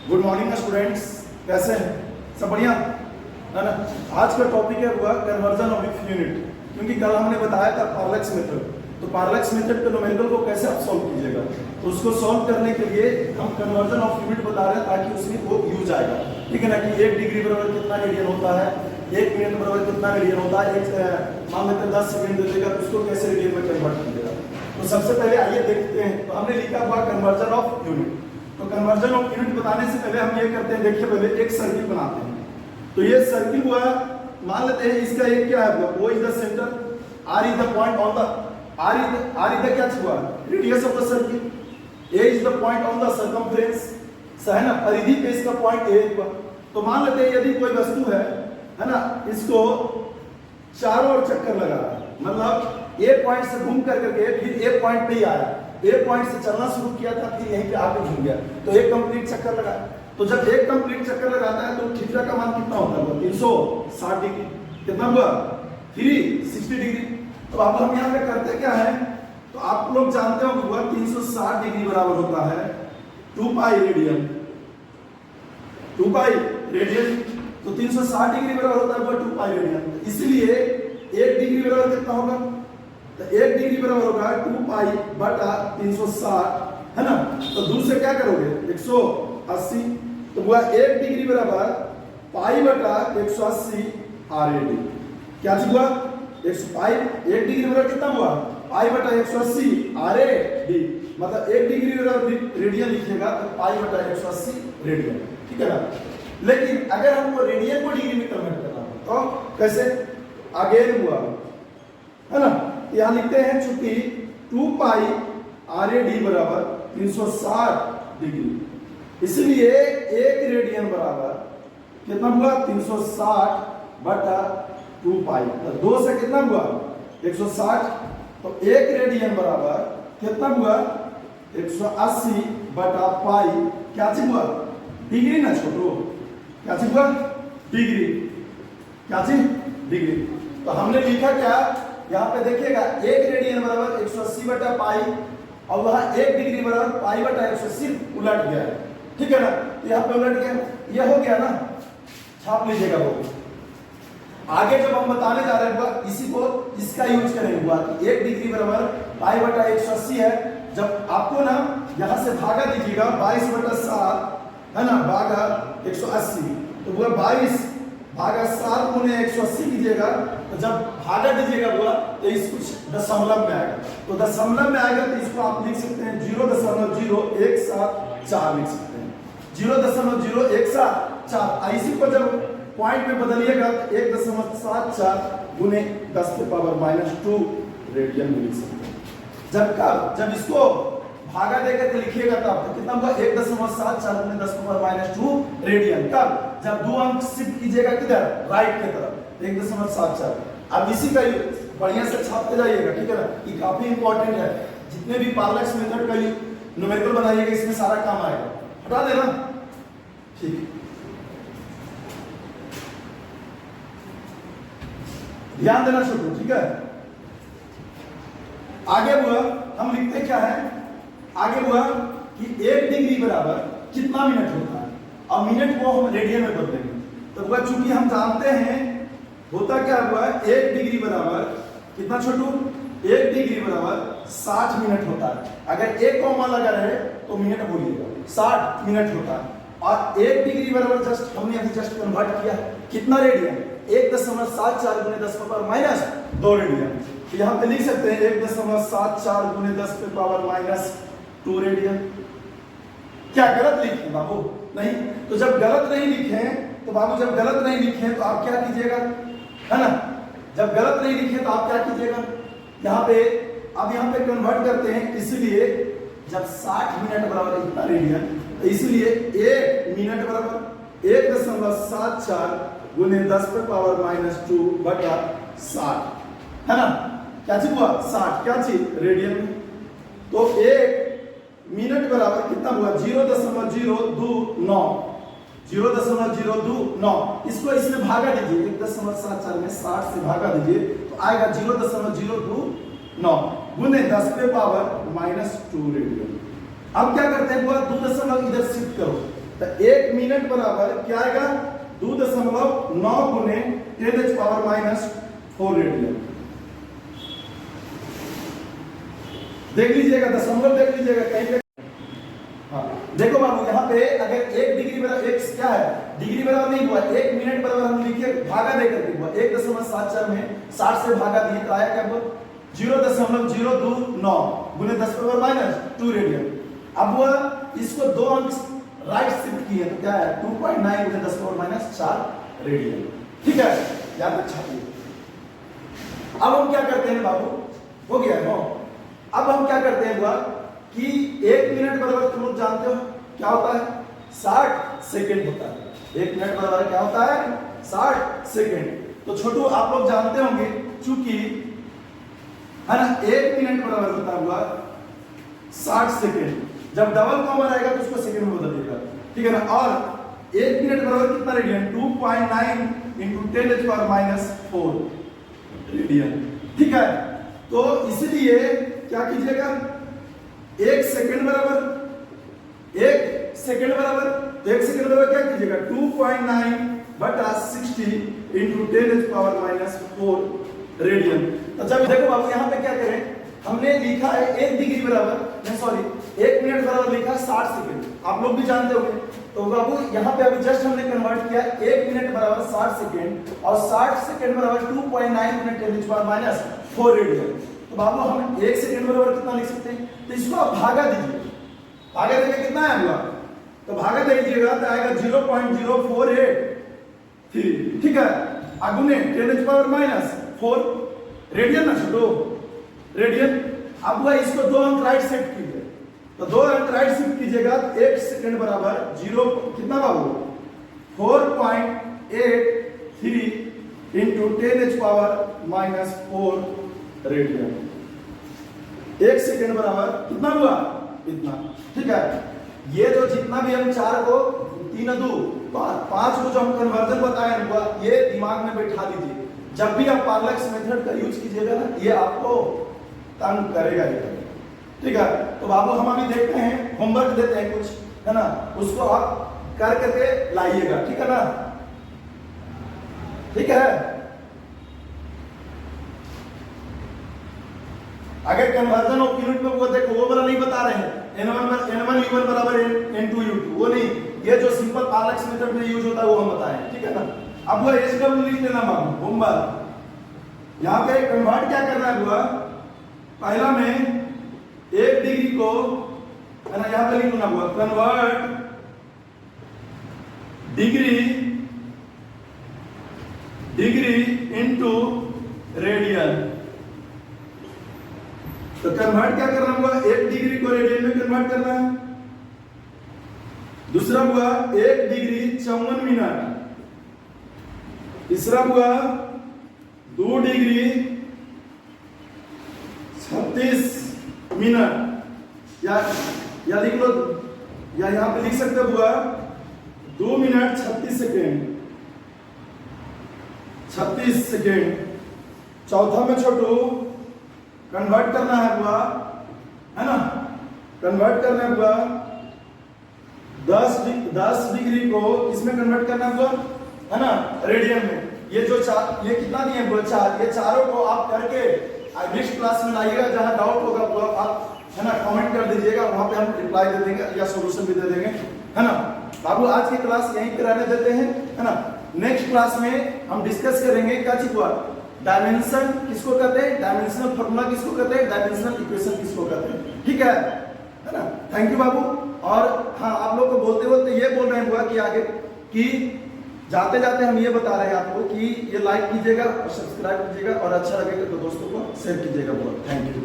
Good morning students, कैसे हैं? सब बढ़िया है ना। आज का टॉपिक है हुआ कन्वर्जन ऑफ यूनिट, क्योंकि कल हमने बताया था पार्लैक्स मेथड। तो पार्लैक्स मेथड के न्यूमेरिकल को कैसे आप सॉल्व कीजिएगा, तो उसको सॉल्व करने के लिए हम कन्वर्जन ऑफ यूनिट बता रहे हैं ताकि उसमें वो यूज आएगा। ठीक है ना, कि 1 डिग्री बराबर कितना रेडियन होता है, 1 मिनट बराबर कितना रेडियन होता है, मान लेते हैं 10 सेकंड दे देगा तो उसको कैसे रेडियन में कन्वर्ट कीजिएगा। तो सबसे पहले आइए देखते हैं। तो हमने लिखा हुआ कन्वर्जन ऑफ यूनिट। तो कन्वर्जन ऑफ यूनिट बताने से पहले हम ये करते हैं, देखिए पहले एक सर्किल बनाते हैं। तो ये सर्किल हुआ, मान लेते हैं इसका एक क्या है, O is the centre, R is the point on the R is the क्या हुआ, radius of the circle, A is the point on the circumference, है ना, परिधि पे इसका पॉइंट A हुआ। तो मान लेते हैं यदि कोई वस्तु है ना, इसको चारों ओर चक्कर लगा रहा है, मतलब A पॉइंट से घूम करके फिर A पॉइंट पे ही आया, A पॉइंट से चलना शुरू किया था, फिर यहीं पे आके घूम गया, तो एक कंप्लीट चक्कर लगा। तो जब एक कंप्लीट चक्कर लगाता है तो थीटा का मान कितना होता है, 360 डिग्री। कितना हुआ, 360 डिग्री। तो अब हम यहाँ पे करते क्या है, तो आप लोग जानते हो कि हुआ 360 डिग्री बराबर होता है 2 पाई रेडियन। 2 पाई रेडियन, तो 360 डिग्री बराबर होता है वो 2 पाई रेडियन। इसलिए 1 डिग्री बराबर कितना होगा, तो 1 डिग्री बराबर होगा 2 पाई बटा 360, है ना। तो दूर से क्या करोगे, 180, तो हुआ 1 डिग्री बराबर पाई बटा 180 RAD। क्या चीज हुआ, 1 डिग्री बराबर कितना हुआ, पाई बटा 180 RAD, मतलब 1 डिग्री बराबर रेडियन लिखिएगा तो पाई बटा 180 रेडियन। ठीक है ना। लेकिन अगर हमको रेडियन को डिग्री में कन्वर्ट करना हो तो कैसे, अगेन हुआ, है ना, यहां लिखते हैं चूंकि 2 पाई RAD बराबर 360 डिग्री, इसलिए 1 रेडियन बराबर कितना हुआ, 360 बटा 2 पाई। तो 2 से कितना हुआ, 160, तो 1 रेडियन बराबर कितना हुआ, 180 बटा पाई। क्या चीज हुआ, डिग्री ना छोटो, क्या चीज हुआ, डिग्री, क्या चीज, डिग्री। तो हमने लिखा क्या, यहाँ पे देखिएगा 1 रेडियन बराबर 180 बटा पाई, और वहां 1 डिग्री बराबर पाई बटा 180 उलट गया है। ठीक है ना, तो यहाँ पे उलट गया, यह हो गया ना, छाप लीजिएगा वो। आगे जब हम बताने जा रहे हैं इसी को, इसका यूज करेंगे हुआ कि 1 डिग्री बराबर पाई बटा 180 है। जब आपको ना यहां से भागा दीजिएगा 22 बटा 7, है ना, भागा 180, तो वो 22 भागा 7 गुने 180 कीजिएगा, तो जब भागा दीजिएगा हुआ तो इस कुछ दशमलव में आएगा, तो दशमलव में आएगा तो इसको आप लिख सकते हैं 0.017 लिख सकते हैं, 0.017। इसी को जब पॉइंट में बदलिएगा तो 1.74 गुने 10 के पावर -2 रेडियन में लिख सकते हैं। जब इसको भागा देकर के लिखिएगा तब तो कितना होगा, 1.74 गुने 10 के पावर -2 रेडियन। कब, जब 2 अंक शिफ्ट कीजिएगा किधर, राइट की तरफ, 1.74। अब इसी का बढ़िया से छापते जाइएगा। ठीक है ना, ये काफी इंपॉर्टेंट है। जितने भी पार्लैक्स मेथड का न्यूमेरिकल बनाइएगा इसमें सारा काम आएगा। हटा देना, ठीक, ध्यान देना छोटू। ठीक है, आगे हुआ हम लिखते क्या है, आगे हुआ कि 1 डिग्री बराबर कितना मिनट होता है, और मिनट को हम रेडियन में बदलेंगे। तो हुआ चूंकि हम जानते हैं होता क्या हुआ, 1 डिग्री बराबर कितना छोटू, 1 डिग्री बराबर 60 मिनट होता है। अगर 1 कॉमा लगा रहे तो मिनट बोलिएगा, 60 मिनट होता है। और 1 डिग्री बराबर जस्ट हमने अभी जस्ट कन्वर्ट किया कितना रेडियन, 1.74 गुने 10 के पावर -2 रेडियन। तो यहाँ पे लिख सकते हैं 1.74 गुने 10 के पावर -2 रेडियन। क्या गलत लिखे बाबू, नहीं। तो जब गलत नहीं लिखे, तो बाबू जब गलत नहीं लिखे तो आप क्या कीजिएगा, है ना, जब गलत नहीं लिखे तो आप क्या कीजिएगा, यहाँ पे अब यहाँ पे कन्वर्ट करते हैं, इसलिए जब 60 मिनट बराबर इतना रेडियन, तो इसलिए 1 मिनट बराबर 1.74 गुने 10 पे पावर -2 बटा 60, है ना। क्या चीज हुआ, 60, क्या चीज, रेडियन में। तो 1 मिनट बराबर कितना हुआ, 0.029, 0.029। इसको इसमें भागा दीजिए, 1.74 में 60 से भागा दीजिए तो आएगा 0.029 गुने 10 पे पावर -2 रेडियन। अब क्या करते हैं, 2 दशमलव इधर शिफ्ट करो, तो 1 मिनट बराबर क्या आएगा 2.9 गुने 10⁻⁻4 रेडियन। देख लीजिएगा, दशमलव देख लीजिएगा कहीं पे। हाँ देखो बाबू, यहाँ पे अगर 1 डिग्री बराबर एक क्या है, डिग्री बराबर नहीं हुआ, 1 मिनट बराबर हम लिखे भागा देकर के हुआ 1.74 में 60 से भागा दिए तो आया क्या बोल 0.029 गुने 10⁻⁻2 रेडियन। अब वह इसको 2 अंक राइट शिफ्ट किए तो क्या है 2.9 गुने 10⁻⁻4 रेडियन। ठीक है, याद अच्छा किए। अब हम क्या करते हैं बाबू, हो गया है। अब हम क्या करते हैं हुआ कि 1 मिनट बराबर तुम लोग जानते हो क्या होता है 60 सेकंड होता है। 1 मिनट बराबर क्या होता है 60 सेकंड। तो छोटू आप लोग जानते होंगे चूंकि है ना 1 मिनट बराबर होता हुआ 60 सेकंड, जब डबल कॉमन आएगा तो उसको सेकंड में बदल देगा। ठीक है ना, और 1 मिनट बराबर कितना रेडियन 2.9 × 10⁻⁻4 रेडियन। ठीक है, तो इसीलिए क्या कीजिएगा 1 सेकंड बराबर 1 सेकंड बराबर, तो 1 सेकंड बराबर क्या कीजिएगा 2.9/60 × 10⁻⁻4 रेडियन। तो जब देखो बाबू यहाँ पे क्या करें, हमने लिखा है 1 डिग्री बराबर नहीं सॉरी 1 मिनट बराबर लिखा 60 सेकंड, आप लोग भी जानते होंगे। तो बाबू यहाँ पे अभी जस्ट हमने कन्वर्ट किया 1 मिनट बराबर 60 सेकंड और 60 सेकंड बराबर 2.9 × 10⁻⁴ रेडियन। तो बाबू हम 1 सेकंड बराबर कितना लिख सकते हैं, तो इसको आप भागा दीजिए, भागा देंगे कितना आएगा, तो भागा दे दीजिएगा तो आएगा 0.0483। ठीक है, अगुने 10⁻⁴ रेडियन ना छोटो रेडियन। अब वह इसको 2 अंक राइट शिफ्ट कीजिए, तो 2 अंक राइट शिफ्ट कीजिएगा 1 सेकंड बराबर 0 कितना बाबू 4.83 × 10⁻⁴ रेडियन। 1 सेकंड बराबर कितना हुआ इतना। ठीक है, ये जो जितना भी हम 4 को 3 2 5 को जो हम कन्वर्जन बताए हुआ ये दिमाग में बैठा दीजिए। जब भी आप पार्लक्स मेथड का यूज कीजिएगा ना ये आपको तंग करेगा ही। ठीक है, तो बाबू हम अभी देखते हैं, होमवर्क देते हैं कुछ है ना, उसको आप कर करके लाइएगा। ठीक है ना, ठीक है। अगर कन्वर्जन ऑफ यूनिट में वो देखो वो वाला नहीं बता रहे हैं n1 u1 बराबर n2 u2, वो नहीं, ये जो सिंपल पार्लक्स मेथड में यूज होता है वो हम बताएं। ठीक है ना, अब वो SW लिख लेना बाबू होमवर्क। यहाँ पे कन्वर्ट क्या करना है हुआ, पहला में 1 डिग्री को है ना यहाँ पे लिखना हुआ कन्वर्ट डिग्री इनटू रेडियन। तो कन्वर्ट क्या करना हुआ 1 डिग्री को रेडियन में कन्वर्ट करना है। दूसरा हुआ 1 डिग्री 54 मिनट। तीसरा हुआ 2 डिग्री 36 मिनट या लिख लो, या यहां पे लिख सकते हुआ 2 मिनट 36 सेकेंड। चौथा में छोटू कन्वर्ट करना है हुआ है ना, कन्वर्ट करना हुआ 10 डिग्री को इसमें कन्वर्ट करना हुआ है ना रेडियन में। ये जो ये कितना दिए हुआ 4, ये चारों को आप करके नेक्स्ट क्लास में लाइएगा। जहां डाउट होगा वो आप है ना कमेंट कर दीजिएगा, वहां पे हम रिप्लाई दे देंगे या सॉल्यूशन भी दे देंगे है ना। बाबू आज की क्लास यहीं पे रहने देते हैं है ना। नेक्स्ट क्लास में हम डिस्कस करेंगे क्या चीज हुआ, डायमेंशन किसको कहते हैं, डायमेंशनल फार्मूला किसको कहते हैं, डायमेंशनल इक्वेशन किसको कहते हैं। ठीक है ना। थैंक यू बाबू। और हाँ, आप लोग को बोलते बोलते ये बोल रहे हुआ कि आगे कि जाते जाते हम ये बता रहे हैं आपको कि ये लाइक कीजिएगा और सब्सक्राइब कीजिएगा और अच्छा लगेगा तो दोस्तों को शेयर कीजिएगा। बहुत थैंक यू।